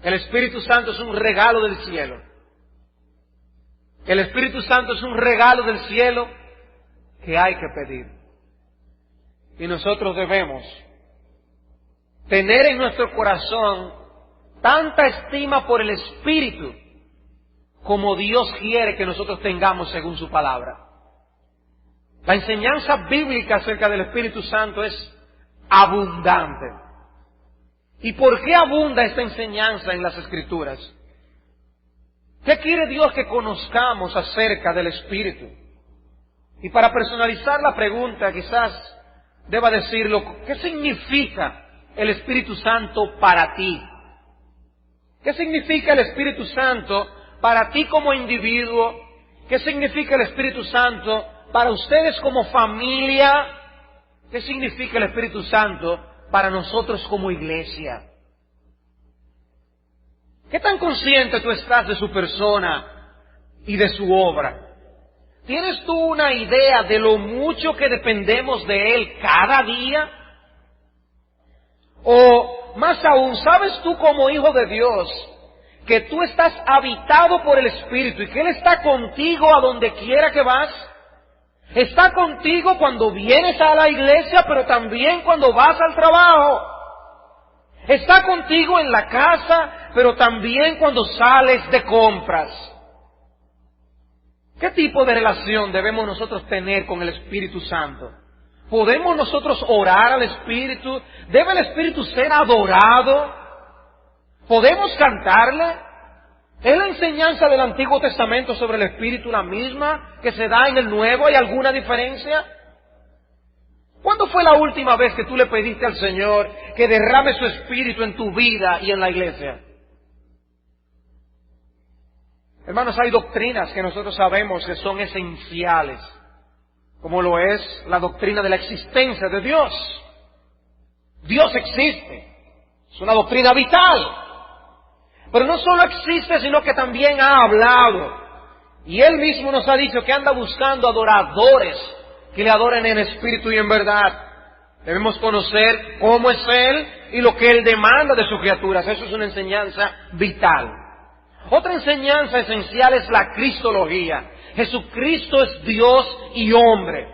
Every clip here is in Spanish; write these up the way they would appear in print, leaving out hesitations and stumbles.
El Espíritu Santo es un regalo del cielo. El Espíritu Santo es un regalo del cielo que hay que pedir. Y nosotros debemos tener en nuestro corazón tanta estima por el Espíritu como Dios quiere que nosotros tengamos según su palabra. La enseñanza bíblica acerca del Espíritu Santo es abundante. ¿Y por qué abunda esta enseñanza en las Escrituras? ¿Qué quiere Dios que conozcamos acerca del Espíritu? Y para personalizar la pregunta, quizás deba decirlo, ¿qué significa el Espíritu Santo para ti? ¿Qué significa el Espíritu Santo para ti como individuo? ¿Qué significa el Espíritu Santo para ustedes como familia? ¿Qué significa el Espíritu Santo para nosotros como iglesia? ¿Qué tan consciente tú estás de su persona y de su obra? ¿Tienes tú una idea de lo mucho que dependemos de Él cada día? O más aún, ¿sabes tú como hijo de Dios que tú estás habitado por el Espíritu y que Él está contigo a donde quiera que vas? Está contigo cuando vienes a la iglesia, pero también cuando vas al trabajo. Está contigo en la casa, pero también cuando sales de compras. ¿Qué tipo de relación debemos nosotros tener con el Espíritu Santo? ¿Podemos nosotros orar al Espíritu? ¿Debe el Espíritu ser adorado? ¿Podemos cantarle? ¿Es la enseñanza del Antiguo Testamento sobre el Espíritu la misma que se da en el Nuevo? ¿Hay alguna diferencia? ¿Cuándo fue la última vez que tú le pediste al Señor que derrame su Espíritu en tu vida y en la iglesia? Hermanos, hay doctrinas que nosotros sabemos que son esenciales, como lo es la doctrina de la existencia de Dios. Dios existe. Es una doctrina vital. Pero no solo existe, sino que también ha hablado. Y Él mismo nos ha dicho que anda buscando adoradores que le adoren en espíritu y en verdad. Debemos conocer cómo es Él y lo que Él demanda de sus criaturas. Eso es una enseñanza vital. Otra enseñanza esencial es la cristología. Jesucristo es Dios y hombre.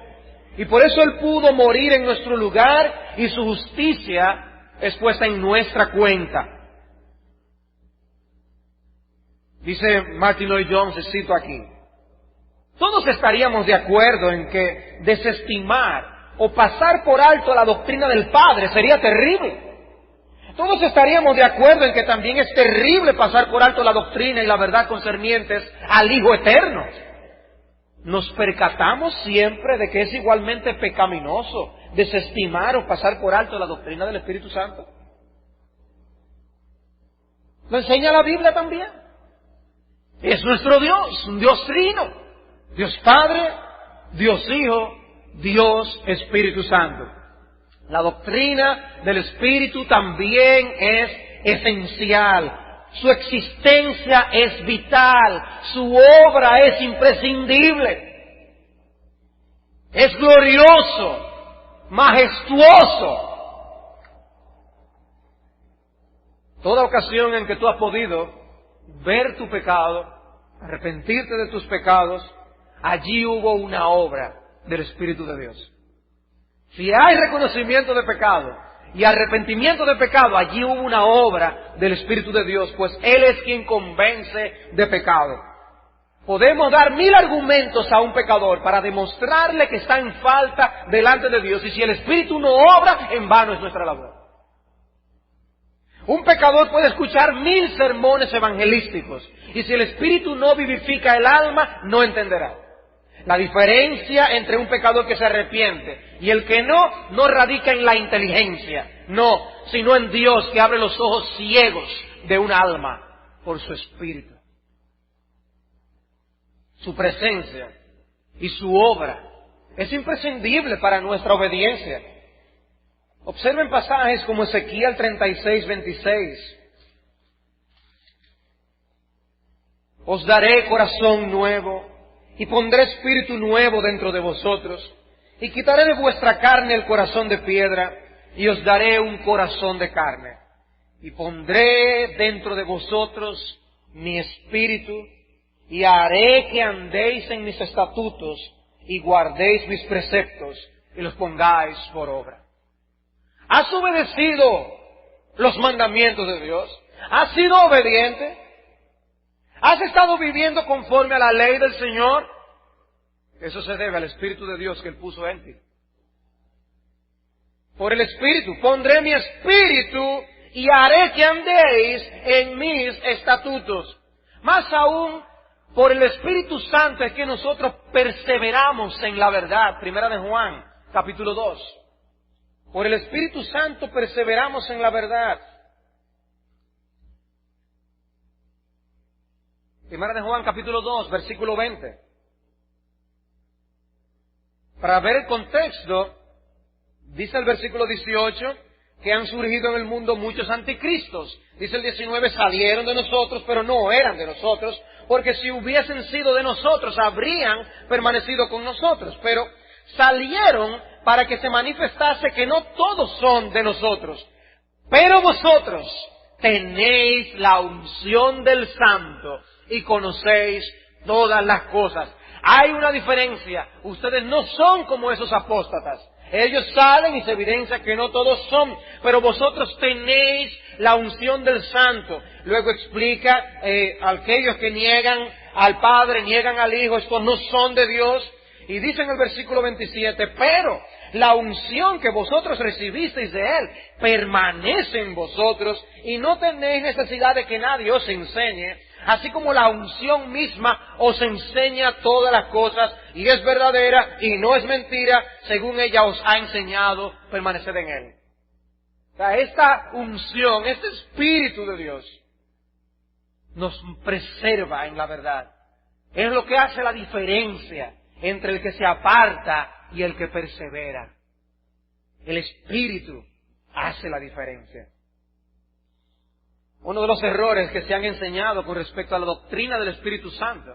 Y por eso Él pudo morir en nuestro lugar y su justicia es puesta en nuestra cuenta. Dice Martin Lloyd-Jones, cito aquí: todos estaríamos de acuerdo en que desestimar o pasar por alto la doctrina del Padre sería terrible. Todos estaríamos de acuerdo en que también es terrible pasar por alto la doctrina y la verdad concernientes al Hijo Eterno. ¿Nos percatamos siempre de que es igualmente pecaminoso desestimar o pasar por alto la doctrina del Espíritu Santo? ¿Lo enseña la Biblia también? Es nuestro Dios, un Dios trino. Dios Padre, Dios Hijo, Dios Espíritu Santo. La doctrina del Espíritu también es esencial. Su existencia es vital. Su obra es imprescindible. Es glorioso, majestuoso. Toda ocasión en que tú has podido ver tu pecado, arrepentirte de tus pecados, allí hubo una obra del Espíritu de Dios. Si hay reconocimiento de pecado y arrepentimiento de pecado, allí hubo una obra del Espíritu de Dios, pues Él es quien convence de pecado. Podemos dar 1000 argumentos a un pecador para demostrarle que está en falta delante de Dios, y si el Espíritu no obra, en vano es nuestra labor. Un pecador puede escuchar 1000 sermones evangelísticos, y si el Espíritu no vivifica el alma, no entenderá. La diferencia entre un pecador que se arrepiente y el que no radica en la inteligencia, no, sino en Dios que abre los ojos ciegos de un alma por su Espíritu. Su presencia y su obra es imprescindible para nuestra obediencia. Observen pasajes como Ezequiel 36:26. Os daré corazón nuevo y pondré espíritu nuevo dentro de vosotros, y quitaré de vuestra carne el corazón de piedra, y os daré un corazón de carne. y pondré dentro de vosotros mi espíritu, y haré que andéis en mis estatutos, y guardéis mis preceptos, y los pongáis por obra. ¿Has obedecido los mandamientos de Dios? ¿Has sido obediente? ¿Has estado viviendo conforme a la ley del Señor? Eso se debe al Espíritu de Dios que Él puso en ti. Por el Espíritu, pondré mi Espíritu y haré que andéis en mis estatutos. Más aún, por el Espíritu Santo es que nosotros perseveramos en la verdad. Primera de Juan, capítulo 2. Por el Espíritu Santo perseveramos en la verdad. Primera de Juan, capítulo 2, versículo 20. Para ver el contexto, dice el versículo 18 que han surgido en el mundo muchos anticristos. Dice el 19, salieron de nosotros, pero no eran de nosotros, porque si hubiesen sido de nosotros, habrían permanecido con nosotros. Pero salieron para que se manifestase que no todos son de nosotros. Pero vosotros tenéis la unción del Santo y conocéis todas las cosas. Hay una diferencia. Ustedes no son como esos apóstatas. Ellos salen y se evidencia que no todos son, pero vosotros tenéis la unción del Santo. Luego explica a aquellos que niegan al Padre, niegan al Hijo, estos no son de Dios. Y dice en el versículo 27, pero la unción que vosotros recibisteis de Él permanece en vosotros y no tenéis necesidad de que nadie os enseñe, así como la unción misma os enseña todas las cosas y es verdadera y no es mentira, según ella os ha enseñado, permaneced en Él. O sea, esta unción, este Espíritu de Dios nos preserva en la verdad. Es lo que hace la diferencia entre el que se aparta y el que persevera. El Espíritu hace la diferencia. Uno de los errores que se han enseñado con respecto a la doctrina del Espíritu Santo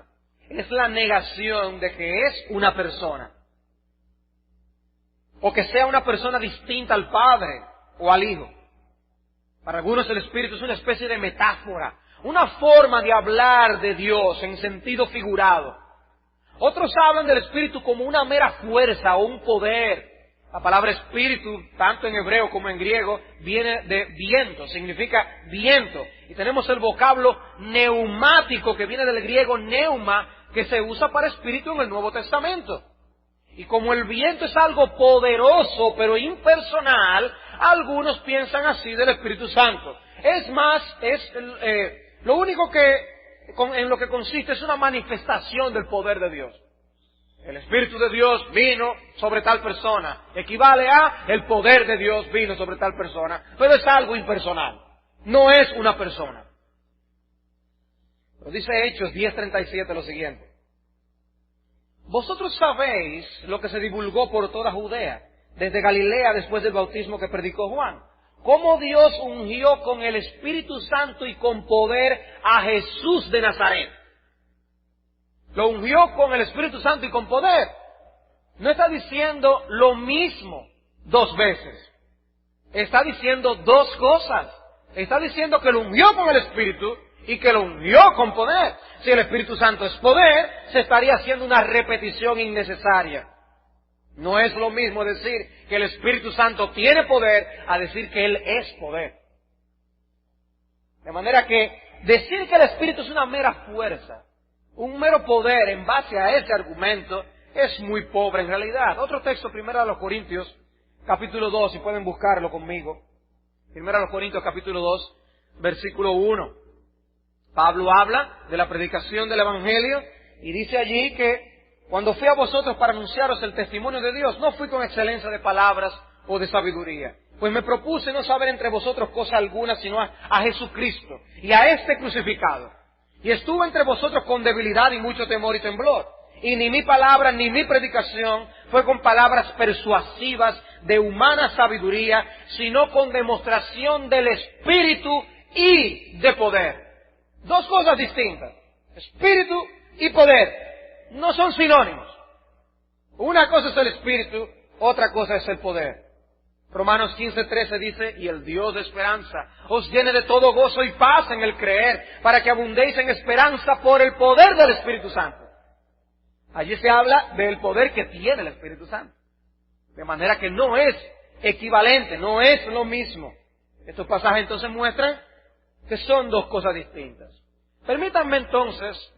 es la negación de que es una persona, o que sea una persona distinta al Padre o al Hijo. Para algunos el Espíritu es una especie de metáfora, una forma de hablar de Dios en sentido figurado. Otros hablan del Espíritu como una mera fuerza o un poder. La palabra Espíritu, tanto en hebreo como en griego, viene de viento, significa viento. Y tenemos el vocablo neumático, que viene del griego neuma, que se usa para Espíritu en el Nuevo Testamento. Y como el viento es algo poderoso pero impersonal, algunos piensan así del Espíritu Santo. Es más, lo único en lo que consiste es una manifestación del poder de Dios. El Espíritu de Dios vino sobre tal persona. Equivale a el poder de Dios vino sobre tal persona. Pero es algo impersonal. No es una persona. Pero dice Hechos 10:37 lo siguiente. Vosotros sabéis lo que se divulgó por toda Judea, desde Galilea después del bautismo que predicó Juan. Cómo Dios ungió con el Espíritu Santo y con poder a Jesús de Nazaret. Lo ungió con el Espíritu Santo y con poder. No está diciendo lo mismo dos veces. Está diciendo dos cosas. Está diciendo que lo ungió con el Espíritu y que lo ungió con poder. Si el Espíritu Santo es poder, se estaría haciendo una repetición innecesaria. No es lo mismo decir que el Espíritu Santo tiene poder a decir que Él es poder. De manera que decir que el Espíritu es una mera fuerza, un mero poder en base a ese argumento, es muy pobre en realidad. Otro texto, 1 Corintios, capítulo 2, si pueden buscarlo conmigo. 1 Corintios, capítulo 2, versículo 1. Pablo habla de la predicación del Evangelio y dice allí que cuando fui a vosotros para anunciaros el testimonio de Dios, no fui con excelencia de palabras o de sabiduría, pues me propuse no saber entre vosotros cosa alguna, sino a Jesucristo y a este crucificado. Y estuve entre vosotros con debilidad y mucho temor y temblor. Y ni mi palabra ni mi predicación fue con palabras persuasivas de humana sabiduría, sino con demostración del Espíritu y de poder. Dos cosas distintas. Espíritu y poder. No son sinónimos. Una cosa es el Espíritu, otra cosa es el poder. Romanos 15:13 dice, y el Dios de esperanza os llene de todo gozo y paz en el creer, para que abundéis en esperanza por el poder del Espíritu Santo. Allí se habla del poder que tiene el Espíritu Santo. De manera que no es equivalente, no es lo mismo. Estos pasajes entonces muestran que son dos cosas distintas. Permítanme entonces,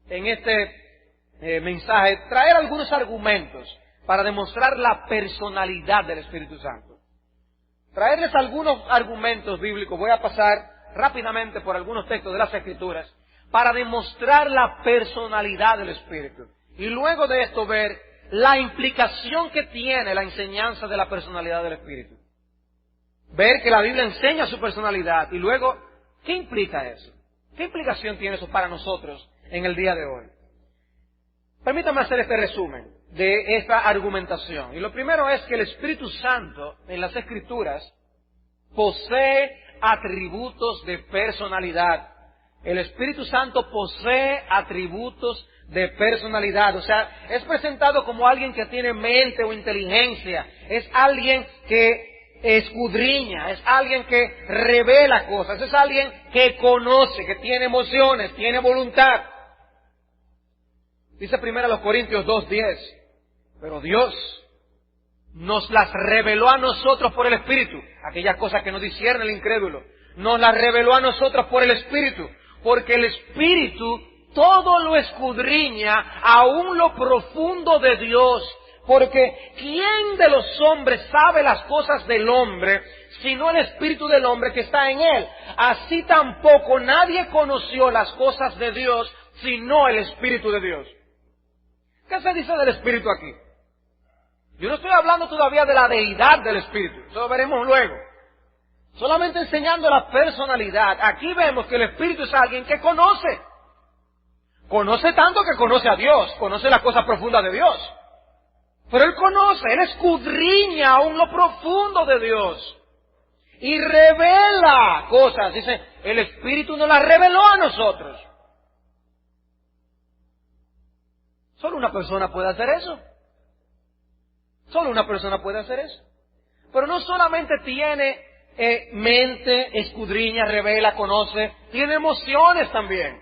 en este mensaje, traer algunos argumentos para demostrar la personalidad del Espíritu Santo. Traerles algunos argumentos bíblicos. Voy a pasar rápidamente por algunos textos de las Escrituras para demostrar la personalidad del Espíritu. Y luego de esto ver la implicación que tiene la enseñanza de la personalidad del Espíritu. Ver que la Biblia enseña su personalidad y luego, ¿qué implica eso? ¿Qué implicación tiene eso para nosotros en el día de hoy? Permítame hacer este resumen de esta argumentación. Y lo primero es que el Espíritu Santo en las Escrituras posee atributos de personalidad. El Espíritu Santo posee atributos de personalidad. O sea, es presentado como alguien que tiene mente o inteligencia. Es alguien que escudriña, es alguien que revela cosas, es alguien que conoce, que tiene emociones, tiene voluntad. Dice 1 Corintios 2:10, pero Dios nos las reveló a nosotros por el Espíritu, aquellas cosas que no discierne el incrédulo, nos las reveló a nosotros por el Espíritu, porque el Espíritu todo lo escudriña, aún lo profundo de Dios, porque ¿quién de los hombres sabe las cosas del hombre, sino el Espíritu del hombre que está en él? Así tampoco nadie conoció las cosas de Dios, sino el Espíritu de Dios. ¿Qué se dice del Espíritu aquí? Yo no estoy hablando todavía de la deidad del Espíritu, eso lo veremos luego. Solamente enseñando la personalidad. Aquí vemos que el Espíritu es alguien que conoce. Conoce tanto que conoce a Dios, conoce las cosas profundas de Dios. Pero Él conoce, Él escudriña aún lo profundo de Dios. Y revela cosas. Dice, el Espíritu nos las reveló a nosotros. Solo una persona puede hacer eso. Solo una persona puede hacer eso. Pero no solamente tiene mente, escudriña, revela, conoce, tiene emociones también.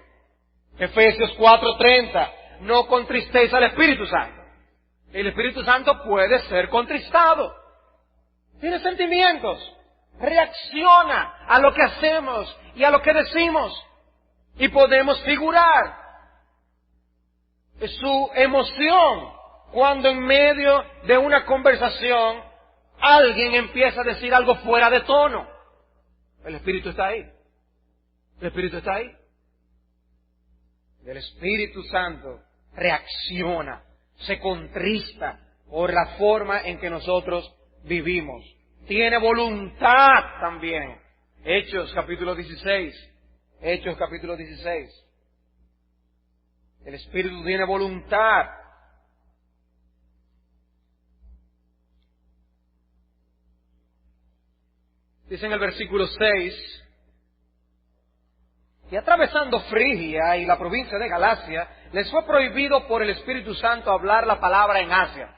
Efesios 4:30, no contristéis al Espíritu Santo. El Espíritu Santo puede ser contristado. Tiene sentimientos, reacciona a lo que hacemos y a lo que decimos. Y podemos figurar su emoción cuando en medio de una conversación alguien empieza a decir algo fuera de tono. El Espíritu está ahí. El Espíritu está ahí. El Espíritu Santo reacciona, se contrista por la forma en que nosotros vivimos. Tiene voluntad también. Hechos capítulo 16. Hechos capítulo 16. El Espíritu tiene voluntad. Dice en el versículo 6, y atravesando Frigia y la provincia de Galacia, les fue prohibido por el Espíritu Santo hablar la palabra en Asia.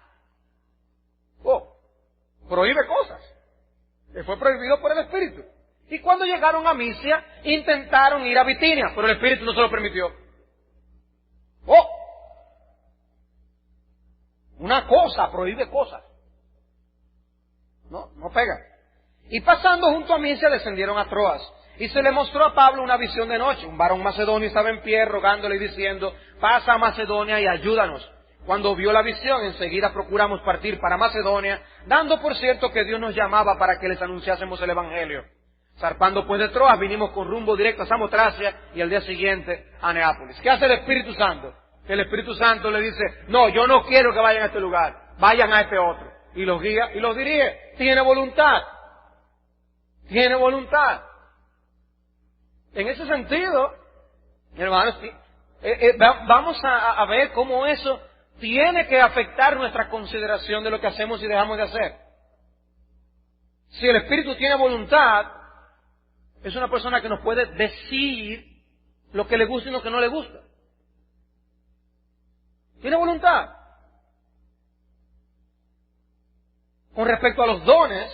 Prohíbe cosas. Les fue prohibido por el Espíritu. Y cuando llegaron a Misia, intentaron ir a Bitinia, pero el Espíritu no se lo permitió. Una cosa prohíbe cosas. No pega. Y pasando junto a Misia, descendieron a Troas. Y se le mostró a Pablo una visión de noche. Un varón macedonio estaba en pie rogándole y diciendo, pasa a Macedonia y ayúdanos. Cuando vio la visión, enseguida procuramos partir para Macedonia, dando por cierto que Dios nos llamaba para que les anunciásemos el Evangelio. Zarpando pues de Troas, vinimos con rumbo directo a Samotracia y al día siguiente a Neápolis. ¿Qué hace el Espíritu Santo? El Espíritu Santo le dice, no, yo no quiero que vayan a este lugar, vayan a este otro. Y los guía y los dirige. Tiene voluntad. Tiene voluntad. En ese sentido, hermanos, vamos a ver cómo eso tiene que afectar nuestra consideración de lo que hacemos y dejamos de hacer. Si el Espíritu tiene voluntad, es una persona que nos puede decir lo que le gusta y lo que no le gusta. Tiene voluntad. Con respecto a los dones,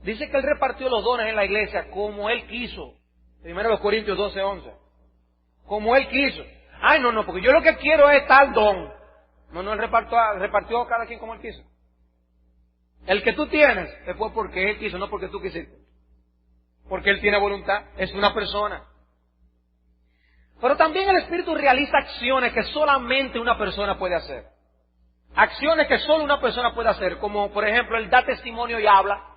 Dice que Él repartió los dones en la iglesia como Él quiso. Primero los Corintios 12:11. Como Él quiso. Ay, no, porque yo lo que quiero es tal don. No, Él repartió a cada quien como Él quiso. El que tú tienes fue porque Él quiso, no porque tú quisiste. Porque Él tiene voluntad, es una persona. Pero también el Espíritu realiza acciones que solamente una persona puede hacer. Acciones que solo una persona puede hacer, como por ejemplo, Él da testimonio y habla.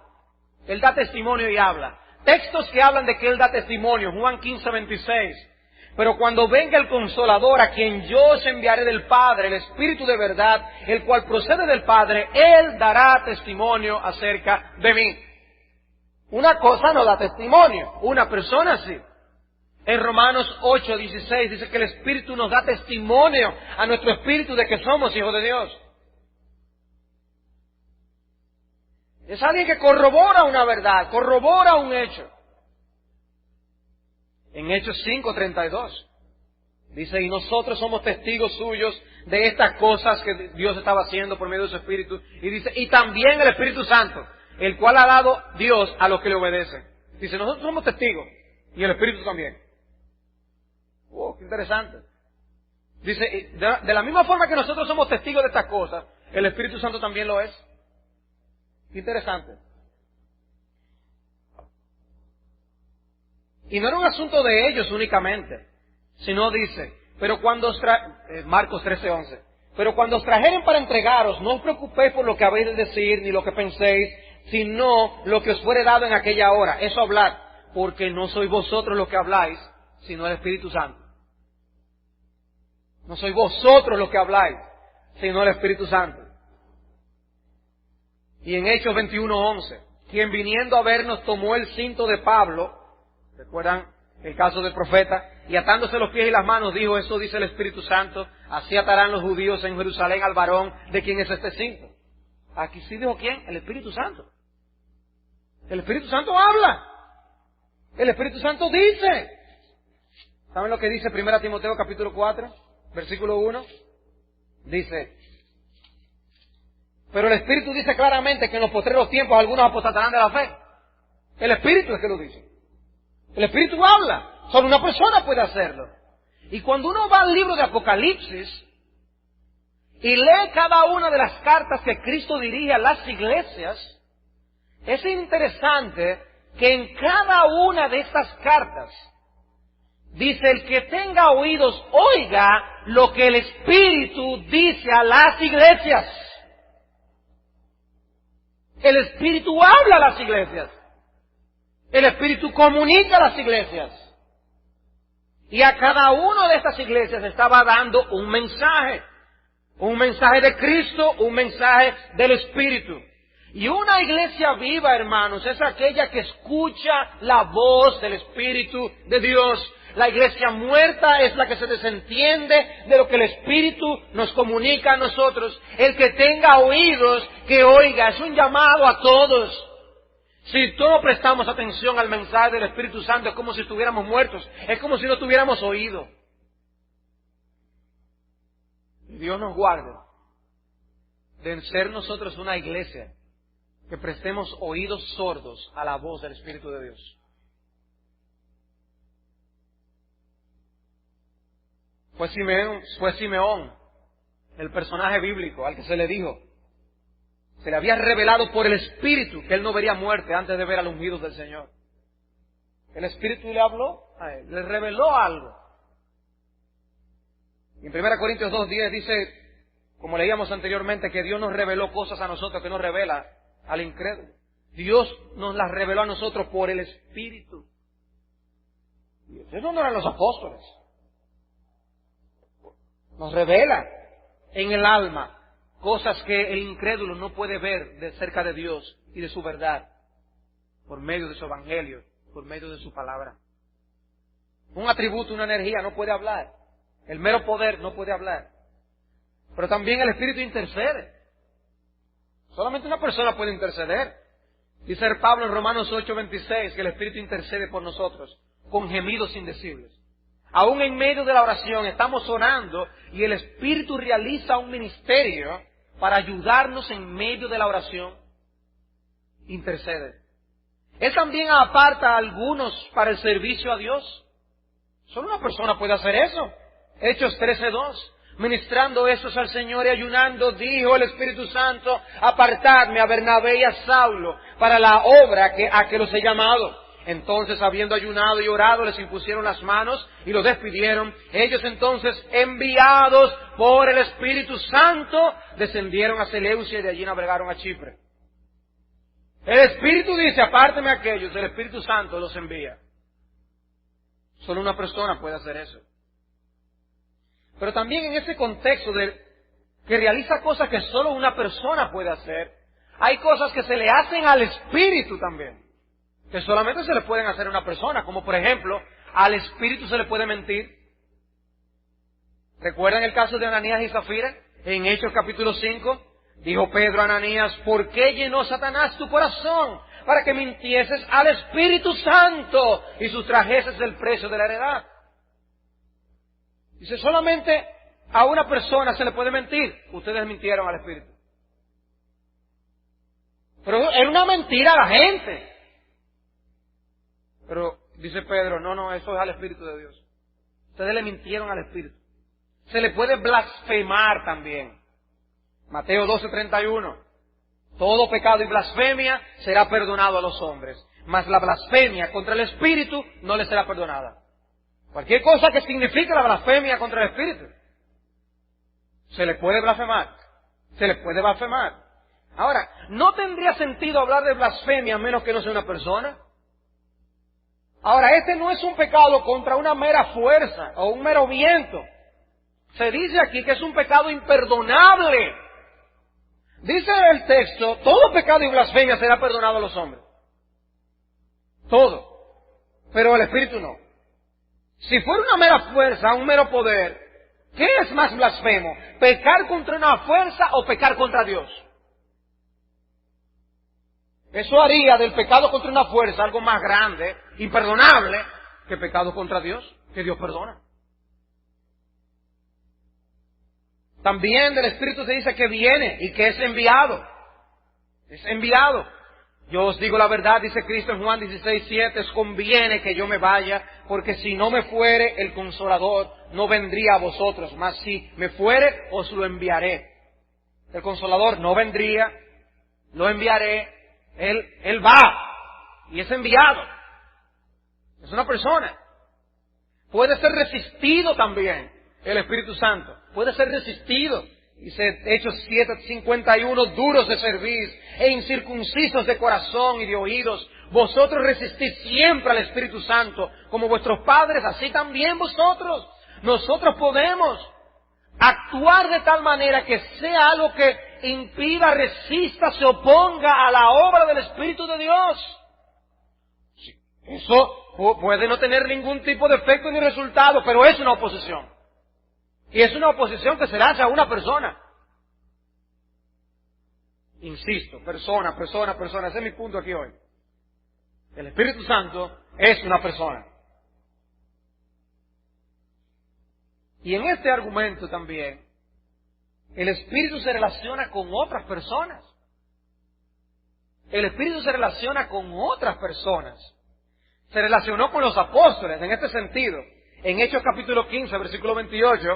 Él da testimonio y habla. Textos que hablan de que Él da testimonio, Juan 15:26. Pero cuando venga el Consolador, a quien yo os enviaré del Padre, el Espíritu de verdad, el cual procede del Padre, Él dará testimonio acerca de mí. Una cosa no da testimonio, una persona sí. En Romanos 8:16 dice que el Espíritu nos da testimonio a nuestro espíritu de que somos hijos de Dios. Es alguien que corrobora una verdad, corrobora un hecho. En Hechos 5:32 dice, y nosotros somos testigos suyos de estas cosas que Dios estaba haciendo por medio de su Espíritu. Y dice, y también el Espíritu Santo, el cual ha dado Dios a los que le obedecen. Dice, nosotros somos testigos y el Espíritu también. ¡Wow! ¡Qué interesante! Dice, de la misma forma que nosotros somos testigos de estas cosas, el Espíritu Santo también lo es. ¡Qué interesante! Y no era un asunto de ellos únicamente, sino dice, pero cuando os Marcos 13:11, pero cuando os trajeren para entregaros, no os preocupéis por lo que habéis de decir, ni lo que penséis, sino lo que os fuere dado en aquella hora. Eso hablad, porque no sois vosotros los que habláis, sino el Espíritu Santo. No sois vosotros los que habláis, sino el Espíritu Santo. Y en Hechos 21:11, quien viniendo a vernos tomó el cinto de Pablo, ¿recuerdan el caso del profeta? Y atándose los pies y las manos dijo, eso dice el Espíritu Santo, así atarán los judíos en Jerusalén al varón de quien es este cinto. Aquí sí dijo ¿quién? El Espíritu Santo. El Espíritu Santo habla. El Espíritu Santo dice. ¿Saben lo que dice 1 Timoteo capítulo 4, versículo 1? Dice, pero el Espíritu dice claramente que en los postreros tiempos algunos apostatarán de la fe. El Espíritu es que lo dice. El Espíritu habla. Solo una persona puede hacerlo. Y cuando uno va al libro de Apocalipsis y lee cada una de las cartas que Cristo dirige a las iglesias, es interesante que en cada una de estas cartas dice, el que tenga oídos, oiga lo que el Espíritu dice a las iglesias. El Espíritu habla a las iglesias. El Espíritu comunica a las iglesias. Y a cada una de estas iglesias estaba dando un mensaje. Un mensaje de Cristo, un mensaje del Espíritu. Y una iglesia viva, hermanos, es aquella que escucha la voz del Espíritu de Dios. La iglesia muerta es la que se desentiende de lo que el Espíritu nos comunica a nosotros. El que tenga oídos, que oiga. Es un llamado a todos. Si todos prestamos atención al mensaje del Espíritu Santo, es como si estuviéramos muertos. Es como si no tuviéramos oído. Dios nos guarde de ser nosotros una iglesia que prestemos oídos sordos a la voz del Espíritu de Dios. Fue Simeón, el personaje bíblico al que se le dijo, se le había revelado por el Espíritu que él no vería muerte antes de ver al ungido del Señor. El Espíritu le habló a él, le reveló algo. Y en 1 Corintios 2:10 dice, como leíamos anteriormente, que Dios nos reveló cosas a nosotros que no revela al incrédulo. Dios nos las reveló a nosotros por el Espíritu. Esos no eran los apóstoles. Nos revela en el alma cosas que el incrédulo no puede ver de cerca de Dios y de su verdad, por medio de su evangelio, por medio de su palabra. Un atributo, una energía no puede hablar. El mero poder no puede hablar. Pero también el Espíritu intercede. Solamente una persona puede interceder. Dice Pablo en Romanos 8:26 que el Espíritu intercede por nosotros con gemidos indecibles. Aún en medio de la oración estamos orando y el Espíritu realiza un ministerio para ayudarnos en medio de la oración. Intercede. Él también aparta a algunos para el servicio a Dios. Solo una persona puede hacer eso. Hechos 13:2. Ministrando estos al Señor y ayunando, dijo el Espíritu Santo: apartadme a Bernabé y a Saulo para la obra a que los he llamado. Entonces, habiendo ayunado y orado, les impusieron las manos y los despidieron. Ellos entonces, enviados por el Espíritu Santo, descendieron a Seleucia y de allí navegaron a Chipre. El Espíritu dice: apárteme a aquellos. El Espíritu Santo los envía. Solo una persona puede hacer eso. Pero también en ese contexto de que realiza cosas que solo una persona puede hacer, hay cosas que se le hacen al Espíritu también, que solamente se le pueden hacer a una persona, como por ejemplo, al Espíritu se le puede mentir. ¿Recuerdan el caso de Ananías y Zafira? En Hechos capítulo 5, dijo Pedro a Ananías: ¿por qué llenó Satanás tu corazón para que mintieses al Espíritu Santo y sustrajeses el precio de la heredad? Dice, solamente a una persona se le puede mentir. Ustedes mintieron al Espíritu. Pero era una mentira a la gente. Pero dice Pedro: no, eso es al Espíritu de Dios. Ustedes le mintieron al Espíritu. Se le puede blasfemar también. Mateo 12:31. Todo pecado y blasfemia será perdonado a los hombres, mas la blasfemia contra el Espíritu no le será perdonada. Cualquier cosa que signifique la blasfemia contra el Espíritu, se le puede blasfemar. Se le puede blasfemar. Ahora, no tendría sentido hablar de blasfemia a menos que no sea una persona. Ahora, este no es un pecado contra una mera fuerza o un mero viento. Se dice aquí que es un pecado imperdonable. Dice el texto: todo pecado y blasfemia será perdonado a los hombres. Todo. Pero el Espíritu no. Si fuera una mera fuerza, un mero poder, ¿qué es más blasfemo? ¿Pecar contra una fuerza o pecar contra Dios? Eso haría del pecado contra una fuerza algo más grande, imperdonable, que pecado contra Dios, que Dios perdona. También del Espíritu se dice que viene y que es enviado. Es enviado. Yo os digo la verdad, dice Cristo en Juan 16:7, os conviene que yo me vaya, porque si no me fuere, el Consolador no vendría a vosotros, mas si me fuere, os lo enviaré. El Consolador no vendría, lo enviaré, Él va, y es enviado. Es una persona. Puede ser resistido también, el Espíritu Santo. Puede ser resistido. Dice Hechos 7:51, duros de cerviz e incircuncisos de corazón y de oídos, vosotros resistís siempre al Espíritu Santo, como vuestros padres, así también vosotros. Nosotros podemos actuar de tal manera que sea algo que impida, resista, se oponga a la obra del Espíritu de Dios. Eso puede no tener ningún tipo de efecto ni resultado, pero es una oposición. Y es una oposición que se le hace a una persona. Insisto, persona. Ese es mi punto aquí hoy. El Espíritu Santo es una persona. Y en este argumento también, el Espíritu se relaciona con otras personas. El Espíritu se relaciona con otras personas. Se relacionó con los apóstoles en este sentido. En Hechos capítulo 15, versículo 28,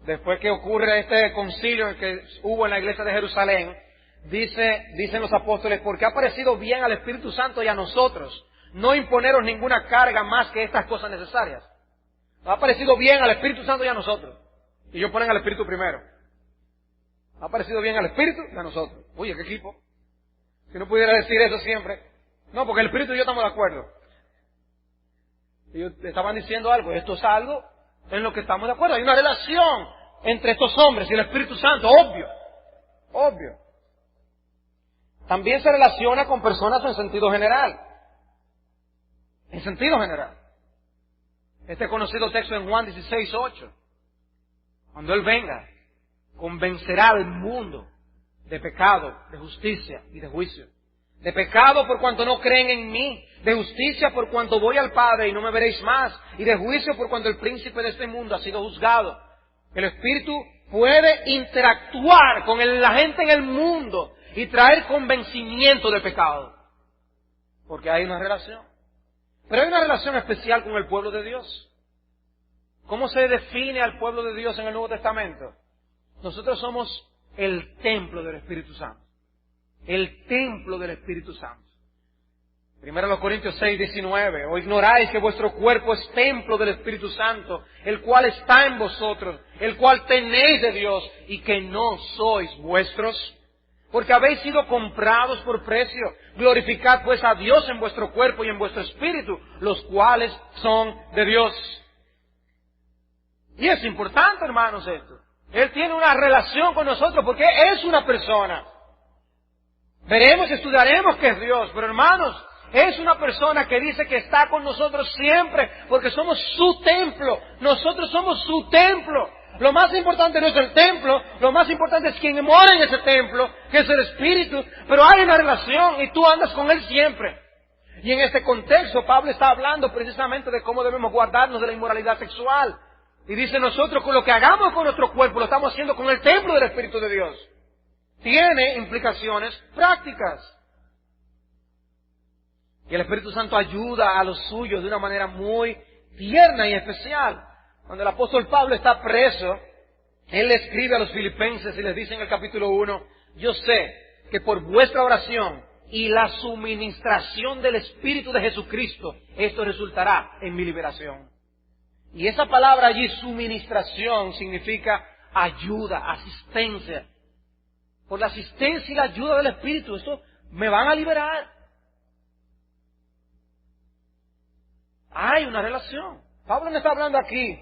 después que ocurre este concilio que hubo en la iglesia de Jerusalén, dicen los apóstoles: porque ha parecido bien al Espíritu Santo y a nosotros no imponeros ninguna carga más que estas cosas necesarias. Ha parecido bien al Espíritu Santo y a nosotros. Y ellos ponen al Espíritu primero. Ha parecido bien al Espíritu y a nosotros. Oye, qué equipo. Si no pudiera decir eso siempre. No, porque el Espíritu y yo estamos de acuerdo. Ellos estaban diciendo algo. Esto es algo en lo que estamos de acuerdo. Hay una relación entre estos hombres y el Espíritu Santo. Obvio. También se relaciona con personas en sentido general. En sentido general. Este conocido texto en Juan 16:8. Cuando Él venga, convencerá al mundo de pecado, de justicia y de juicio. De pecado por cuanto no creen en mí, de justicia por cuanto voy al Padre y no me veréis más, y de juicio por cuanto el príncipe de este mundo ha sido juzgado. El Espíritu puede interactuar con la gente en el mundo y traer convencimiento de pecado. porque hay una relación. Pero hay una relación especial con el pueblo de Dios. ¿Cómo se define al pueblo de Dios en el Nuevo Testamento? Nosotros somos el templo del Espíritu Santo. El templo del Espíritu Santo. 1 Corintios 6:19. ¿O ignoráis que vuestro cuerpo es templo del Espíritu Santo, el cual está en vosotros, el cual tenéis de Dios, y que no sois vuestros? Porque habéis sido comprados por precio. Glorificad pues a Dios en vuestro cuerpo y en vuestro espíritu, los cuales son de Dios. Y es importante, hermanos, esto. Él tiene una relación con nosotros porque es una persona. Veremos y estudiaremos que es Dios, pero hermanos, es una persona que dice que está con nosotros siempre porque somos su templo. Nosotros somos su templo. Lo más importante no es el templo, lo más importante es quien mora en ese templo, que es el Espíritu, pero hay una relación y tú andas con Él siempre. Y en este contexto Pablo está hablando precisamente de cómo debemos guardarnos de la inmoralidad sexual. Y dice, nosotros con lo que hagamos con nuestro cuerpo lo estamos haciendo con el templo del Espíritu de Dios. Tiene implicaciones prácticas. Y el Espíritu Santo ayuda a los suyos de una manera muy tierna y especial. Cuando el apóstol Pablo está preso, él le escribe a los filipenses y les dice en el capítulo 1, yo sé que por vuestra oración y la suministración del Espíritu de Jesucristo, esto resultará en mi liberación. Y esa palabra allí, suministración, significa ayuda, asistencia. Por la asistencia y la ayuda del Espíritu, esto me van a liberar. Hay una relación. Pablo me está hablando aquí,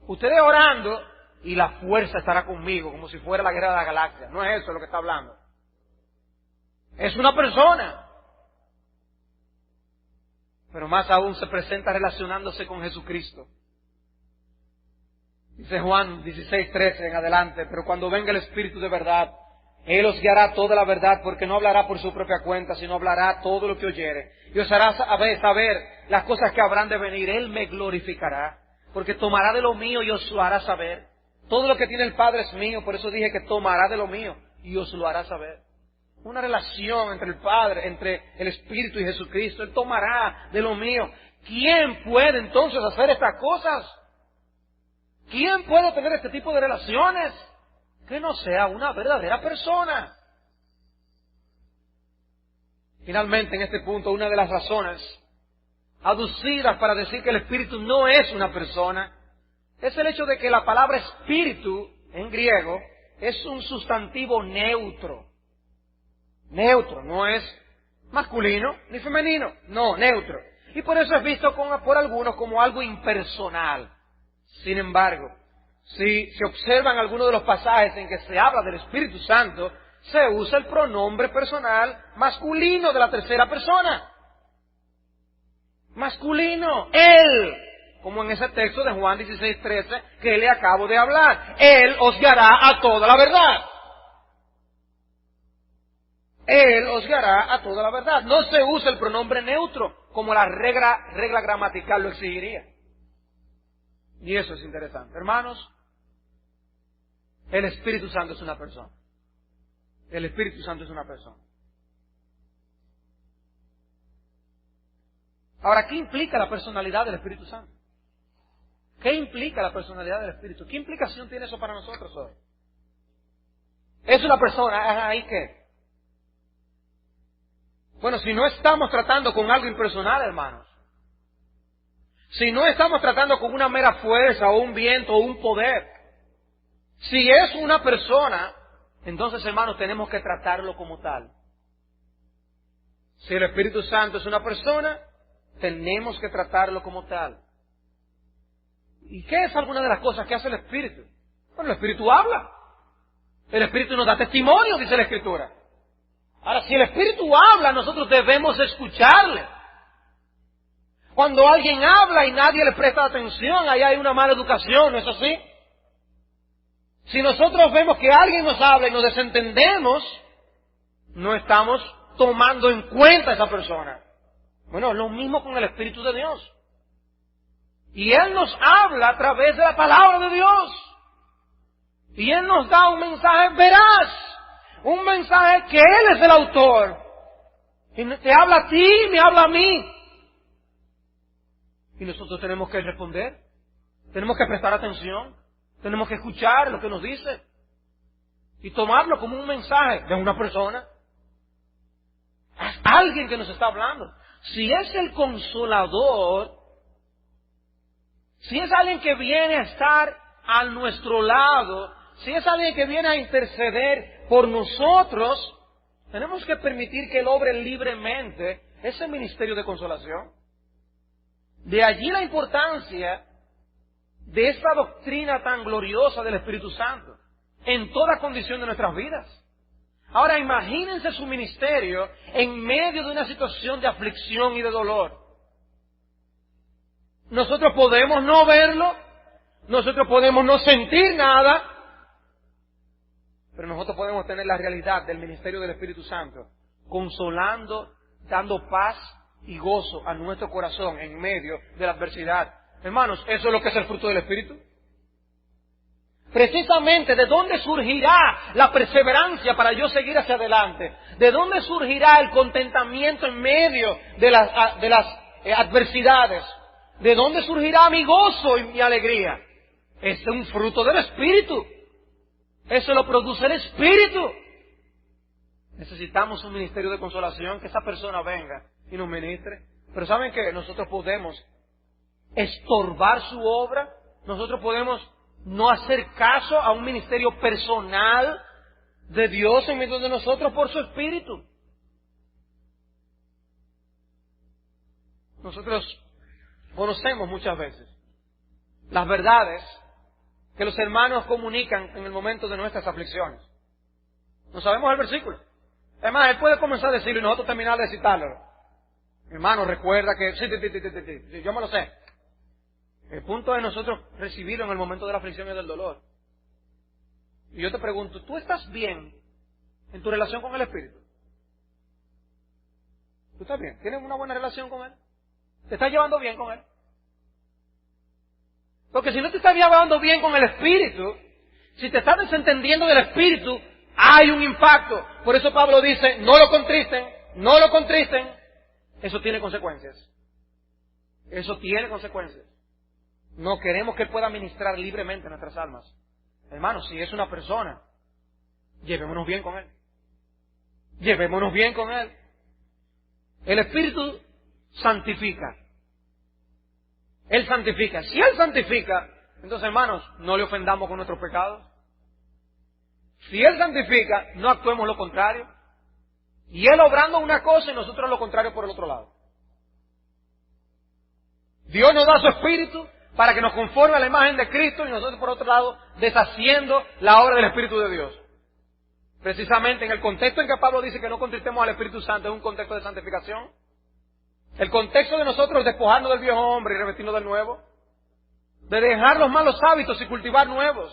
ustedes orando y la fuerza estará conmigo, como si fuera la guerra de la galaxia. No es eso lo que está hablando. Es una persona. Pero más aún se presenta relacionándose con Jesucristo. Dice Juan 16:13 en adelante, pero cuando venga el Espíritu de verdad, Él os guiará toda la verdad, porque no hablará por su propia cuenta, sino hablará todo lo que oyere. Y os hará saber las cosas que habrán de venir. Él me glorificará, porque tomará de lo mío y os lo hará saber. Todo lo que tiene el Padre es mío, por eso dije que tomará de lo mío y os lo hará saber. Una relación entre el Padre, entre el Espíritu y Jesucristo. Él tomará de lo mío. ¿Quién puede entonces hacer estas cosas? ¿Quién puede tener este tipo de relaciones que no sea una verdadera persona? Finalmente, en este punto, una de las razones aducidas para decir que el Espíritu no es una persona es el hecho de que la palabra espíritu en griego es un sustantivo neutro. Neutro, no es masculino ni femenino, no, neutro. Y por eso es visto por algunos como algo impersonal. Sin embargo, si se observan algunos de los pasajes en que se habla del Espíritu Santo, se usa el pronombre personal masculino de la tercera persona. Masculino, Él, como en ese texto de Juan 16:13 que le acabo de hablar. Él os guiará a toda la verdad. Él os guiará a toda la verdad. No se usa el pronombre neutro como la regla gramatical lo exigiría. Y eso es interesante. Hermanos, el Espíritu Santo es una persona. El Espíritu Santo es una persona. Ahora, ¿qué implica la personalidad del Espíritu Santo? ¿Qué implica la personalidad del Espíritu? ¿Qué implicación tiene eso para nosotros hoy? Es una persona, ¿ahí qué? Bueno, si no estamos tratando con algo impersonal, hermanos, si no estamos tratando con una mera fuerza o un viento o un poder, si es una persona, entonces, hermanos, tenemos que tratarlo como tal. Si el Espíritu Santo es una persona, tenemos que tratarlo como tal. ¿Y qué es alguna de las cosas que hace el Espíritu? Bueno, el Espíritu habla. El Espíritu nos da testimonio, dice la Escritura. Ahora, si el Espíritu habla, nosotros debemos escucharle. Cuando alguien habla y nadie le presta atención, ahí hay una mala educación, ¿no es así? Si nosotros vemos que alguien nos habla y nos desentendemos, no estamos tomando en cuenta a esa persona. Bueno, es lo mismo con el Espíritu de Dios. Y Él nos habla a través de la palabra de Dios. Y Él nos da un mensaje veraz. Un mensaje que Él es el autor. Y te habla a ti, me habla a mí. Y nosotros tenemos que responder. Tenemos que prestar atención. Tenemos que escuchar lo que nos dice. Y tomarlo como un mensaje de una persona. Es alguien que nos está hablando. Si es el Consolador, si es alguien que viene a estar a nuestro lado, si es alguien que viene a interceder por nosotros, tenemos que permitir que Él obre libremente ese ministerio de consolación. De allí la importancia de esta doctrina tan gloriosa del Espíritu Santo en toda condición de nuestras vidas. Ahora imagínense su ministerio en medio de una situación de aflicción y de dolor. Nosotros podemos no verlo, nosotros podemos no sentir nada, pero nosotros podemos tener la realidad del ministerio del Espíritu Santo, consolando, dando paz y gozo a nuestro corazón en medio de la adversidad. Hermanos, eso es lo que es el fruto del Espíritu. Precisamente, ¿de dónde surgirá la perseverancia para yo seguir hacia adelante? ¿De dónde surgirá el contentamiento en medio de las adversidades? ¿De dónde surgirá mi gozo y mi alegría? Es un fruto del Espíritu. Eso lo produce el Espíritu. Necesitamos un ministerio de consolación, que esa persona venga y nos ministre. Pero ¿saben qué? Nosotros podemos estorbar su obra. Nosotros podemos no hacer caso a un ministerio personal de Dios en medio de nosotros por su Espíritu. Nosotros conocemos muchas veces las verdades que los hermanos comunican en el momento de nuestras aflicciones. No sabemos el versículo. Además, él puede comenzar a decirlo y nosotros terminar de citarlo. Hermano, recuerda que... Sí, yo me lo sé. El punto es nosotros recibirlo en el momento de la aflicción y del dolor. Y yo te pregunto, ¿tú estás bien en tu relación con el Espíritu? ¿Tú estás bien? ¿Tienes una buena relación con Él? ¿Te estás llevando bien con Él? Porque si no te estás llevando bien con el Espíritu, si te estás desentendiendo del Espíritu, hay un impacto. Por eso Pablo dice, no lo contristen, no lo contristen. Eso tiene consecuencias. Eso tiene consecuencias. No queremos que Él pueda ministrar libremente nuestras almas. Hermanos, si es una persona, llevémonos bien con Él. Llevémonos bien con Él. El Espíritu santifica. Él santifica. Si Él santifica, entonces, hermanos, no le ofendamos con nuestros pecados. Si Él santifica, no actuemos lo contrario. Y Él obrando una cosa y nosotros lo contrario por el otro lado. Dios nos da su Espíritu para que nos conforme a la imagen de Cristo y nosotros por otro lado deshaciendo la obra del Espíritu de Dios. Precisamente en el contexto en que Pablo dice que no contristemos al Espíritu Santo es un contexto de santificación. El contexto de nosotros despojarnos del viejo hombre y revestirnos del nuevo. De dejar los malos hábitos y cultivar nuevos.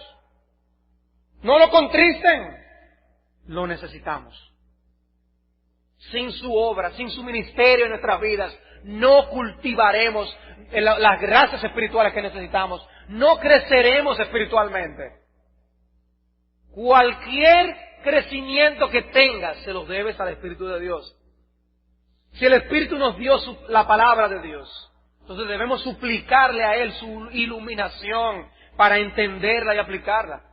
No lo contristen. Lo necesitamos. Sin su obra, sin su ministerio en nuestras vidas, no cultivaremos las gracias espirituales que necesitamos. No creceremos espiritualmente. Cualquier crecimiento que tengas, se los debes al Espíritu de Dios. Si el Espíritu nos dio la palabra de Dios, entonces debemos suplicarle a Él su iluminación para entenderla y aplicarla.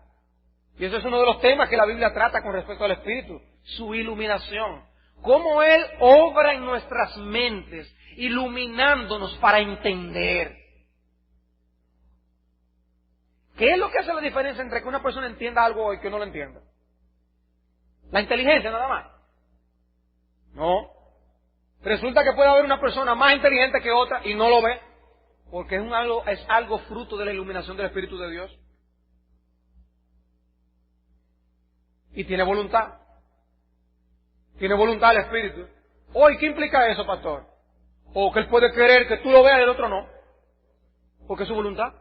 Y eso es uno de los temas que la Biblia trata con respecto al Espíritu, su iluminación. Cómo Él obra en nuestras mentes, iluminándonos para entender. ¿Qué es lo que hace la diferencia entre que una persona entienda algo y que no lo entienda? ¿La inteligencia nada más? No. Resulta que puede haber una persona más inteligente que otra y no lo ve, porque es algo fruto de la iluminación del Espíritu de Dios. Y tiene voluntad. Tiene voluntad el Espíritu. ¿Y qué implica eso, pastor? O que Él puede querer que tú lo veas y el otro no. Porque es su voluntad.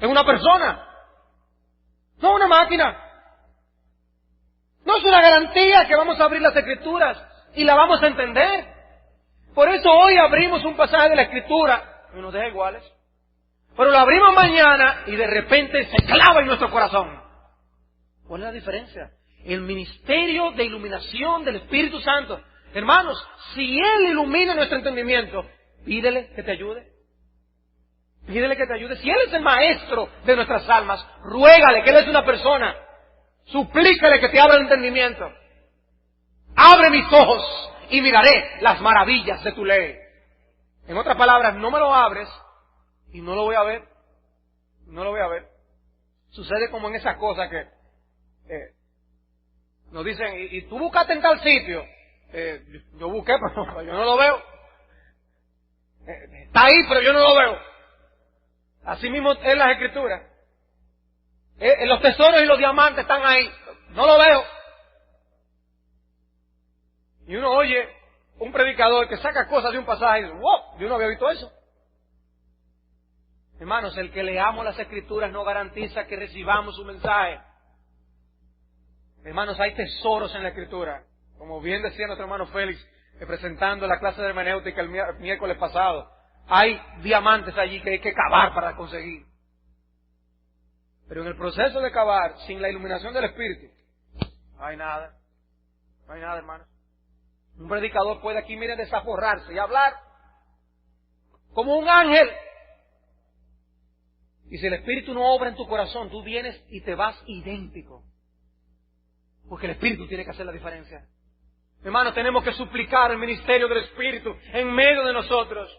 Es una persona. No una máquina. No es una garantía que vamos a abrir las Escrituras y la vamos a entender. Por eso hoy abrimos un pasaje de la Escritura y nos deja iguales. Pero lo abrimos mañana y de repente se clava en nuestro corazón. ¿Cuál es la diferencia? El ministerio de iluminación del Espíritu Santo. Hermanos, si Él ilumina nuestro entendimiento, pídele que te ayude. Pídele que te ayude. Si Él es el maestro de nuestras almas, ruégale que Él es una persona. Suplícale que te abra el entendimiento. Abre mis ojos y miraré las maravillas de tu ley. En otras palabras, no me lo abres y no lo voy a ver. No lo voy a ver. Sucede como en esas cosas que nos dicen, y tú buscaste en tal sitio. Yo busqué, pero yo no lo veo. Está ahí, pero yo no lo veo. Así mismo en las Escrituras. Los tesoros y los diamantes están ahí. No lo veo. Y uno oye un predicador que saca cosas de un pasaje y dice, wow, yo no había visto eso. Hermanos, el que leamos las Escrituras no garantiza que recibamos su mensaje. Hermanos, hay tesoros en la Escritura. Como bien decía nuestro hermano Félix, presentando la clase de hermenéutica el miércoles pasado. Hay diamantes allí que hay que cavar para conseguir. Pero en el proceso de cavar, sin la iluminación del Espíritu, no hay nada. No hay nada, hermanos. Un predicador puede aquí, mire, desaforrarse y hablar como un ángel. Y si el Espíritu no obra en tu corazón, tú vienes y te vas idéntico. Porque el Espíritu tiene que hacer la diferencia. Hermanos, tenemos que suplicar el ministerio del Espíritu en medio de nosotros.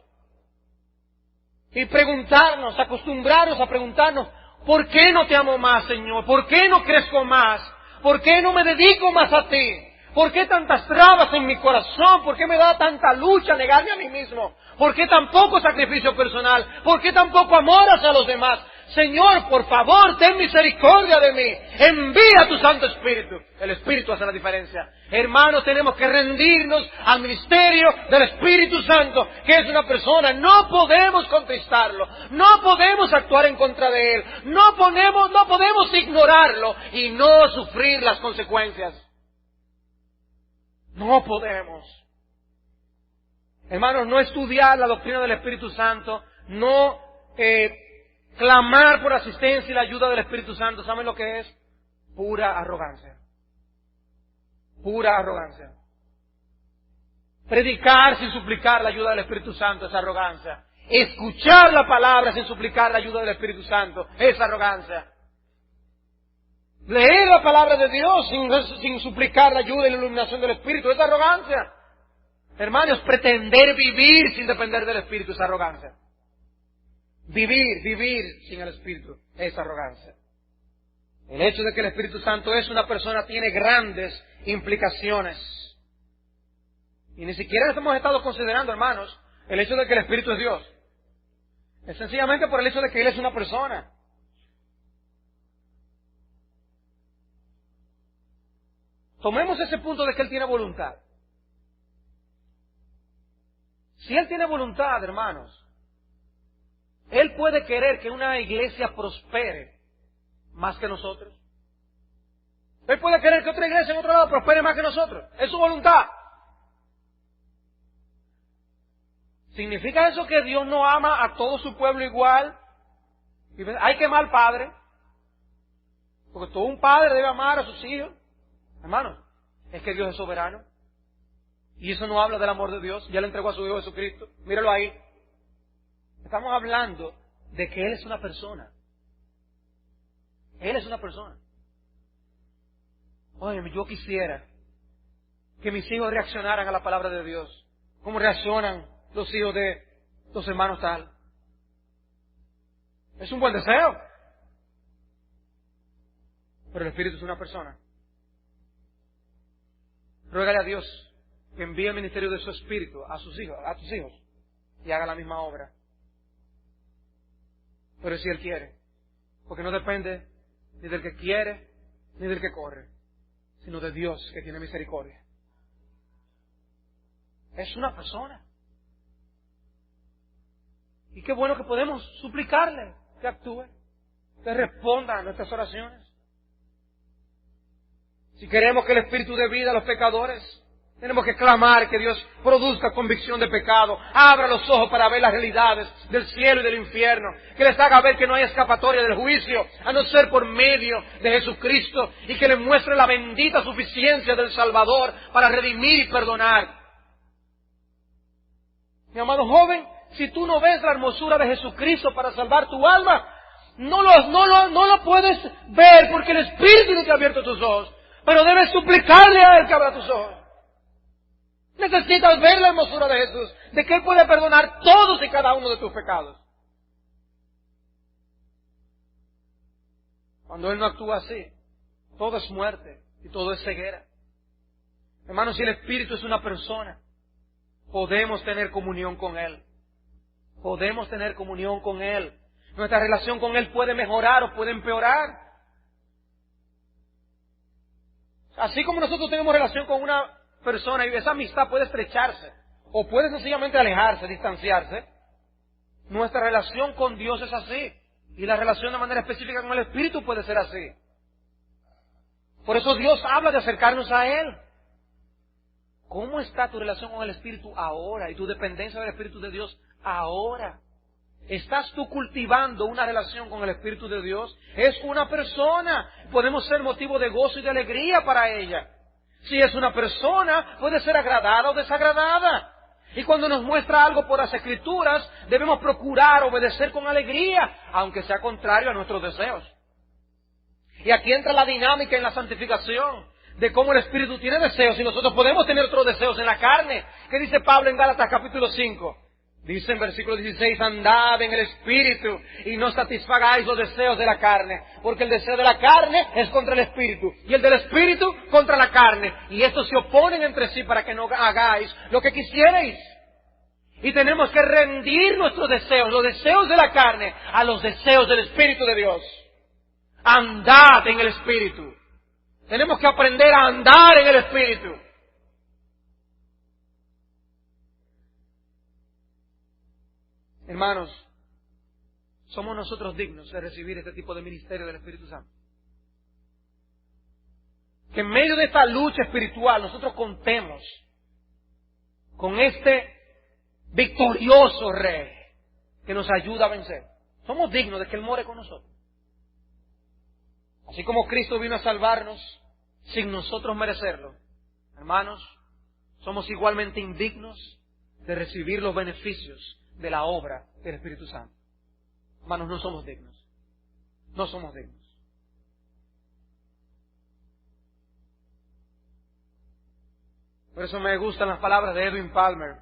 Y preguntarnos, acostumbrarnos a preguntarnos, ¿por qué no te amo más, Señor? ¿Por qué no crezco más? ¿Por qué no me dedico más a ti? ¿Por qué tantas trabas en mi corazón? ¿Por qué me da tanta lucha negarme a mí mismo? ¿Por qué tan poco sacrificio personal? ¿Por qué tan poco amor hacia los demás? Señor, por favor, ten misericordia de mí. Envía tu Santo Espíritu. El Espíritu hace la diferencia. Hermanos, tenemos que rendirnos al ministerio del Espíritu Santo, que es una persona. No podemos contristarlo. No podemos actuar en contra de Él. No podemos ignorarlo y no sufrir las consecuencias. No podemos. Hermanos, no estudiar la doctrina del Espíritu Santo, no clamar por asistencia y la ayuda del Espíritu Santo, ¿saben lo que es? Pura arrogancia. Pura arrogancia. Predicar sin suplicar la ayuda del Espíritu Santo es arrogancia. Escuchar la palabra sin suplicar la ayuda del Espíritu Santo es arrogancia. Leer la palabra de Dios sin suplicar la ayuda y la iluminación del Espíritu es arrogancia. Hermanos, pretender vivir sin depender del Espíritu es arrogancia. Vivir sin el Espíritu es arrogancia. El hecho de que el Espíritu Santo es una persona tiene grandes implicaciones. Y ni siquiera hemos estado considerando, hermanos, el hecho de que el Espíritu es Dios. Es sencillamente por el hecho de que Él es una persona. Tomemos ese punto de que Él tiene voluntad. Si Él tiene voluntad, hermanos, Él puede querer que una iglesia prospere más que nosotros. Él puede querer que otra iglesia en otro lado prospere más que nosotros. Es su voluntad. ¿Significa eso que Dios no ama a todo su pueblo igual? Hay que amar al padre. Porque todo un padre debe amar a sus hijos. Hermanos, es que Dios es soberano. Y eso no habla del amor de Dios. Ya le entregó a su Hijo Jesucristo. Míralo ahí. Estamos hablando de que Él es una persona. Él es una persona. Oye, yo quisiera que mis hijos reaccionaran a la palabra de Dios. ¿Cómo reaccionan los hijos de los hermanos tal? Es un buen deseo. Pero el Espíritu es una persona. Ruégale a Dios que envíe el ministerio de su Espíritu a sus hijos, a tus hijos, y haga la misma obra. Pero si Él quiere, porque no depende ni del que quiere ni del que corre, sino de Dios que tiene misericordia. Es una persona. Y qué bueno que podemos suplicarle que actúe, que responda a nuestras oraciones. Si queremos que el Espíritu dé vida a los pecadores, Tenemos que clamar que Dios produzca convicción de pecado, abra los ojos para ver las realidades del cielo y del infierno, que les haga ver que no hay escapatoria del juicio, a no ser por medio de Jesucristo, y que les muestre la bendita suficiencia del Salvador para redimir y perdonar. Mi amado joven, si tú no ves la hermosura de Jesucristo para salvar tu alma, no lo puedes ver porque el Espíritu no te ha abierto tus ojos, pero debes suplicarle a Él que abra tus ojos. Necesitas ver la hermosura de Jesús, de que Él puede perdonar todos y cada uno de tus pecados. Cuando Él no actúa así, todo es muerte y todo es ceguera. Hermanos, si el Espíritu es una persona, podemos tener comunión con Él. Podemos tener comunión con Él. Nuestra relación con Él puede mejorar o puede empeorar. Así como nosotros tenemos relación con una persona y esa amistad puede estrecharse o puede sencillamente alejarse, distanciarse, nuestra relación con Dios es así, y la relación de manera específica con el Espíritu puede ser así. Por eso Dios habla de acercarnos a Él. ¿Cómo está tu relación con el Espíritu ahora y tu dependencia del Espíritu de Dios ahora? ¿Estás tú cultivando una relación con el Espíritu de Dios? Es una persona, podemos ser motivo de gozo y de alegría para ella. Si es una persona, puede ser agradada o desagradada. Y cuando nos muestra algo por las Escrituras, debemos procurar obedecer con alegría, aunque sea contrario a nuestros deseos. Y aquí entra la dinámica en la santificación, de cómo el Espíritu tiene deseos y nosotros podemos tener otros deseos en la carne. ¿Qué dice Pablo en Gálatas capítulo 5? Dice en versículo 16, andad en el Espíritu y no satisfagáis los deseos de la carne, porque el deseo de la carne es contra el Espíritu, y el del Espíritu contra la carne, y estos se oponen entre sí para que no hagáis lo que quisierais. Y tenemos que rendir nuestros deseos, los deseos de la carne, a los deseos del Espíritu de Dios. Andad en el Espíritu. Tenemos que aprender a andar en el Espíritu. Hermanos, ¿somos nosotros dignos de recibir este tipo de ministerio del Espíritu Santo? Que en medio de esta lucha espiritual nosotros contemos con este victorioso Rey que nos ayuda a vencer. Somos dignos de que Él more con nosotros. Así como Cristo vino a salvarnos sin nosotros merecerlo, hermanos, somos igualmente indignos de recibir los beneficios de la obra del Espíritu Santo. Hermanos, no somos dignos. No somos dignos. Por eso me gustan las palabras de Edwin Palmer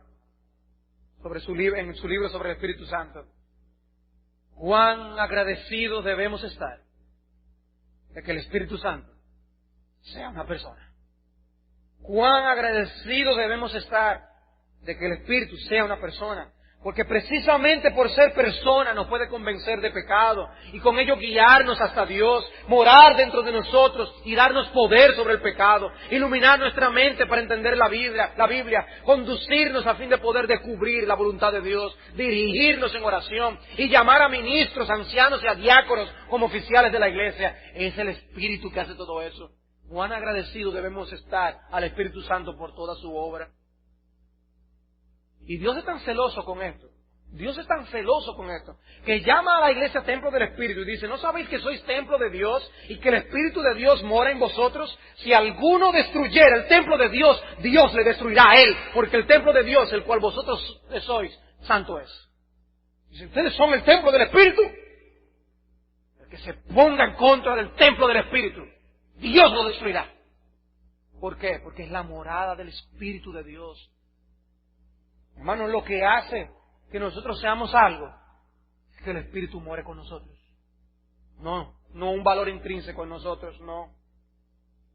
en su libro sobre el Espíritu Santo. Cuán agradecidos debemos estar de que el Espíritu Santo sea una persona. Cuán agradecidos debemos estar de que el Espíritu sea una persona. Porque precisamente por ser persona nos puede convencer de pecado y con ello guiarnos hasta Dios, morar dentro de nosotros y darnos poder sobre el pecado, iluminar nuestra mente para entender la Biblia, conducirnos a fin de poder descubrir la voluntad de Dios, dirigirnos en oración y llamar a ministros, ancianos y a diáconos como oficiales de la iglesia. Es el Espíritu que hace todo eso. Cuán agradecidos debemos estar al Espíritu Santo por toda su obra. Y Dios es tan celoso con esto, Dios es tan celoso con esto, que llama a la iglesia templo del Espíritu y dice, ¿no sabéis que sois templo de Dios y que el Espíritu de Dios mora en vosotros? Si alguno destruyera el templo de Dios, Dios le destruirá a él, porque el templo de Dios, el cual vosotros sois, santo es. Y si ustedes son el templo del Espíritu, el que se ponga en contra del templo del Espíritu, Dios lo destruirá. ¿Por qué? Porque es la morada del Espíritu de Dios. Hermanos, lo que hace que nosotros seamos algo es que el Espíritu muere con nosotros. No un valor intrínseco en nosotros, no.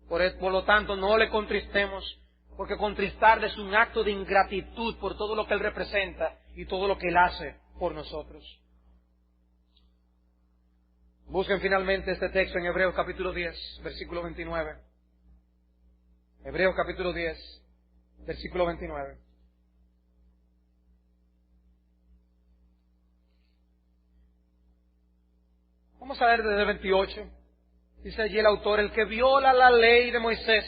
Por lo tanto, no le contristemos, porque contristarle es un acto de ingratitud por todo lo que Él representa y todo lo que Él hace por nosotros. Busquen finalmente este texto en Hebreos capítulo 10, versículo 29. Hebreos capítulo 10, versículo 29. Vamos a ver desde el 28. Dice allí el autor, el que viola la ley de Moisés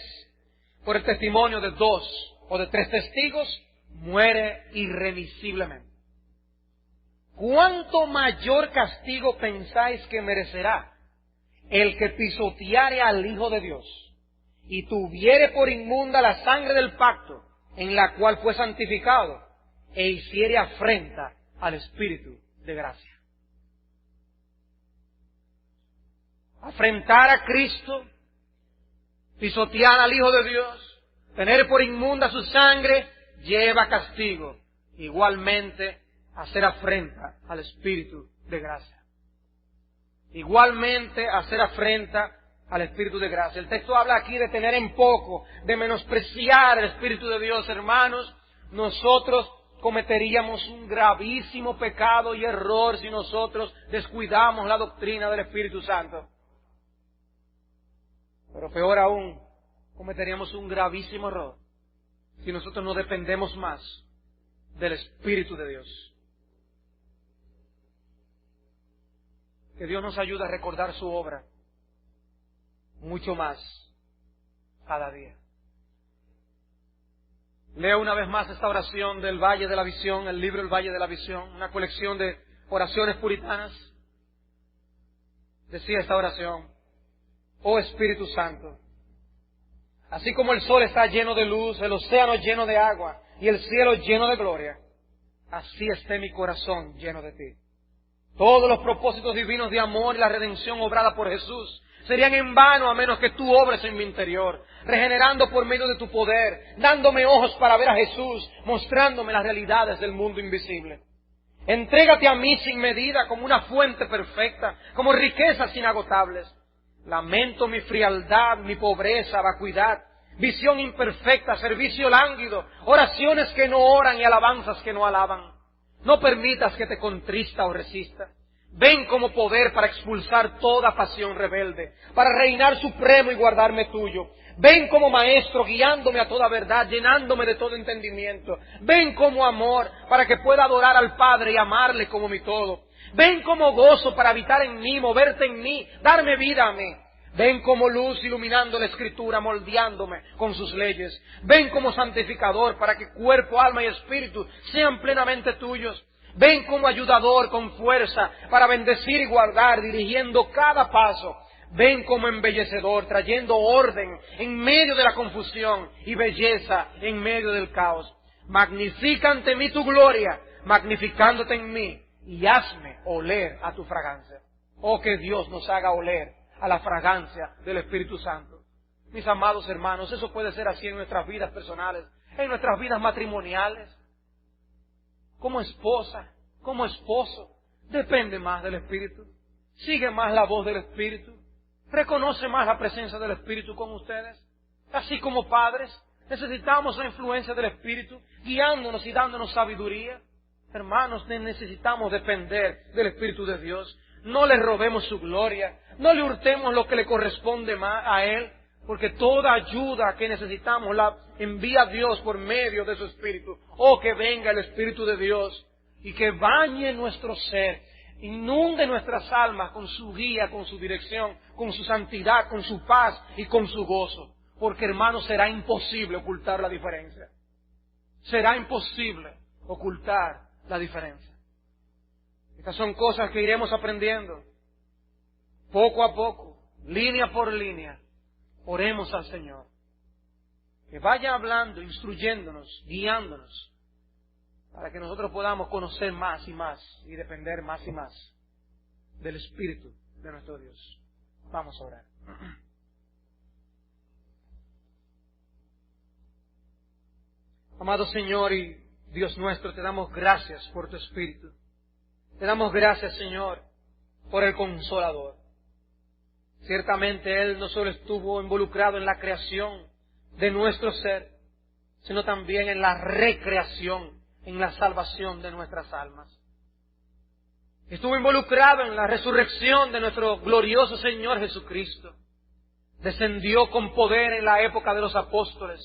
por el testimonio de dos o de 3 testigos, muere irremisiblemente. ¿Cuánto mayor castigo pensáis que merecerá el que pisoteare al Hijo de Dios y tuviere por inmunda la sangre del pacto en la cual fue santificado e hiciere afrenta al Espíritu de gracia? Afrentar a Cristo, pisotear al Hijo de Dios, tener por inmunda su sangre, lleva castigo. Igualmente, hacer afrenta al Espíritu de gracia. Igualmente, hacer afrenta al Espíritu de gracia. El texto habla aquí de tener en poco, de menospreciar el Espíritu de Dios. Hermanos, nosotros cometeríamos un gravísimo pecado y error si nosotros descuidamos la doctrina del Espíritu Santo. Pero peor aún, cometeríamos un gravísimo error si nosotros no dependemos más del Espíritu de Dios. Que Dios nos ayude a recordar su obra mucho más cada día. Leo una vez más esta oración del Valle de la Visión, el libro El Valle de la Visión, una colección de oraciones puritanas. Decía esta oración: oh Espíritu Santo, así como el sol está lleno de luz, el océano lleno de agua y el cielo lleno de gloria, así esté mi corazón lleno de ti. Todos los propósitos divinos de amor y la redención obrada por Jesús serían en vano a menos que tú obres en mi interior, regenerando por medio de tu poder, dándome ojos para ver a Jesús, mostrándome las realidades del mundo invisible. Entrégate a mí sin medida como una fuente perfecta, como riquezas inagotables. Lamento mi frialdad, mi pobreza, vacuidad, visión imperfecta, servicio lánguido, oraciones que no oran y alabanzas que no alaban. No permitas que te contrista o resista. Ven como poder para expulsar toda pasión rebelde, para reinar supremo y guardarme tuyo. Ven como maestro guiándome a toda verdad, llenándome de todo entendimiento. Ven como amor para que pueda adorar al Padre y amarle como mi todo. Ven como gozo para habitar en mí, moverte en mí, darme vida a mí. Ven como luz iluminando la Escritura, moldeándome con sus leyes. Ven como santificador para que cuerpo, alma y espíritu sean plenamente tuyos. Ven como ayudador con fuerza para bendecir y guardar, dirigiendo cada paso. Ven como embellecedor, trayendo orden en medio de la confusión y belleza en medio del caos. Magnifica ante mí tu gloria, magnificándote en mí, y hazme oler a tu fragancia. Oh, que Dios nos haga oler a la fragancia del Espíritu Santo. Mis amados hermanos, eso puede ser así en nuestras vidas personales, en nuestras vidas matrimoniales. Como esposa, como esposo, depende más del Espíritu. Sigue más la voz del Espíritu. Reconoce más la presencia del Espíritu con ustedes. Así como padres, necesitamos la influencia del Espíritu, guiándonos y dándonos sabiduría. Hermanos, necesitamos depender del Espíritu de Dios. No le robemos su gloria, no le hurtemos lo que le corresponde a Él, porque toda ayuda que necesitamos la envía Dios por medio de su Espíritu. Oh, que venga el Espíritu de Dios y que bañe nuestro ser, inunde nuestras almas con su guía, con su dirección, con su santidad, con su paz y con su gozo. Porque, hermanos, será imposible ocultar la diferencia. Será imposible ocultar la diferencia. Estas son cosas que iremos aprendiendo poco a poco, línea por línea. Oremos al Señor, que vaya hablando, instruyéndonos, guiándonos, para que nosotros podamos conocer más y más y depender más y más del Espíritu de nuestro Dios. Vamos a orar. Amado Señor y Dios nuestro, te damos gracias por tu Espíritu. Te damos gracias, Señor, por el Consolador. Ciertamente Él no solo estuvo involucrado en la creación de nuestro ser, sino también en la recreación, en la salvación de nuestras almas. Estuvo involucrado en la resurrección de nuestro glorioso Señor Jesucristo. Descendió con poder en la época de los apóstoles.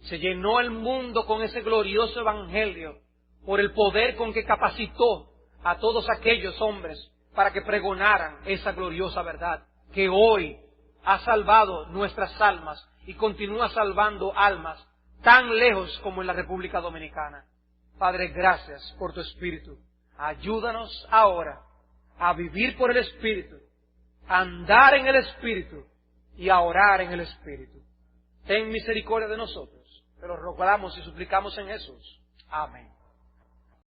Se llenó el mundo con ese glorioso evangelio por el poder con que capacitó a todos aquellos hombres para que pregonaran esa gloriosa verdad que hoy ha salvado nuestras almas y continúa salvando almas tan lejos como en la República Dominicana. Padre, gracias por tu Espíritu. Ayúdanos ahora a vivir por el Espíritu, a andar en el Espíritu y a orar en el Espíritu. Ten misericordia de nosotros. Te lo rogamos y suplicamos en Jesús. Amén.